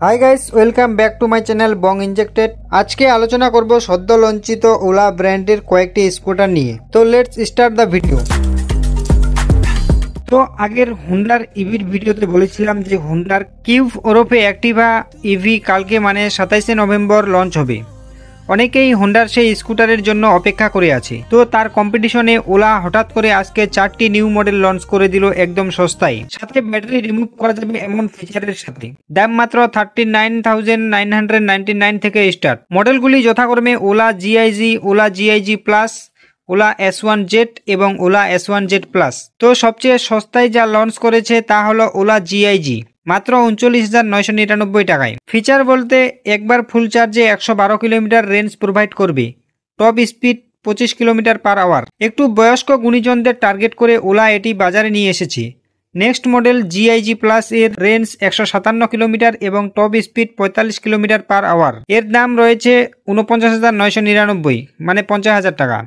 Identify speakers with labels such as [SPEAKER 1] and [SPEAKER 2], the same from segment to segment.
[SPEAKER 1] Hi guys, welcome back to my channel Bong injected. আজকে আলোচনা করব সদ্য লঞ্চিত ওলা ব্র্যান্ডের কয়েকটি স্কুটার নিয়ে। তো লেটস স্টার্ট দ্য ভিডিও। তো আগের হুন্ডার ইভির ভিডিওতে বলেছিলাম যে হুন্ডার কিউব ওরফে অ্যাক্টিভা ইভি কালকে মানে 27শে নভেম্বর লঞ্চ হবে। অনেকেই হুন্ডার সেই স্কুটারের জন্য অপেক্ষা করে আছে। তো তার কম্পিটিশনে ওলা হঠাৎ করে আজকে 4টি নিউ মডেল লঞ্চ করে দিল একদম সস্তায়, সাথে ব্যাটারি রিমুভ করা যাবে এমন ফিচারের সাথে। দাম মাত্র 39,999 থেকে স্টার্ট। মডেলগুলি যথাক্রমে Ola GIG, Ola GIG plus, Ola S1Z এবং ওলা S1Z প্লাস। তো সবচেয়ে সস্তায় যা লঞ্চ করেছে তা হলো ওলা জিআইজি, মাত্র 39,999 টাকায়। ফিচার বলতে একবার ফুল চার্জে 112 কিলোমিটার রেঞ্জ প্রোভাইড করবে, top speed 25 kilometre per hour. একটু বয়স্ক গুণীজনদের টার্গেট করে ওলা এটি বাজারে নিয়ে এসেছে। নেক্সট মডেল জিআইজি প্লাস এর রেঞ্জ 157 কিলোমিটার এবং top speed 45 kilometre per hour. এর দাম রয়েছে 49,999 মানে 50,000 টাকা।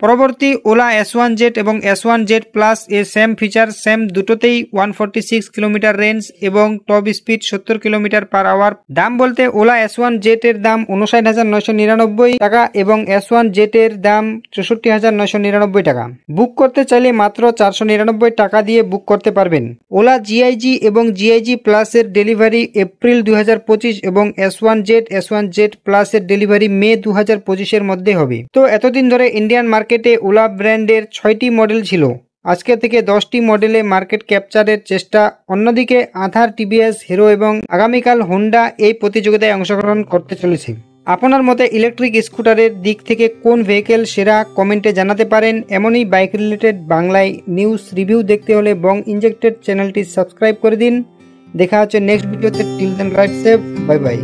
[SPEAKER 1] পরবর্তী ওলা S1Z এবং S1Z প্লাস এর সেম ফিচার, সেম দুটোতেই 146 কিলোমিটার রেঞ্জ এবং top speed 70 kilometre per hour. দাম বলতে ওলা S1Z এর দাম 59,999 টাকা এবং S1Z এর দাম 64,999 টাকা। বুক করতে চাইলে মাত্র 499 টাকা দিয়ে বুক করতে পারবেন। ওলা জিআইজি এবং জিআইজি প্লাস এর ডেলিভারি এপ্রিল 2025 এবং S1Z প্লাস এর ডেলিভারি মে 2025 এর মধ্যে হবে। তো এতদিন ধরে ইন্ডিয়ান মার্কেটে ওলা ব্র্যান্ডের 6টি মডেল ছিল, আজকে থেকে 10টি মডেলে মার্কেট ক্যাপচারের চেষ্টা। অন্যদিকে আধার, টিভিএস, হিরো এবং আগামীকাল হোন্ডা এই প্রতিযোগিতায় অংশগ্রহণ করতে চলেছে। আপনার মতে ইলেকট্রিক স্কুটারের দিক থেকে কোন ভেহিকেল সেরা কমেন্টে জানাতে পারেন। এমনই বাইক রিলেটেড বাংলায় নিউজ রিভিউ দেখতে হলে বং ইনজেক্টেড চ্যানেলটি সাবস্ক্রাইব করে দিন। দেখা হচ্ছে নেক্সট ভিডিওতে। Till then ride safe, bye by.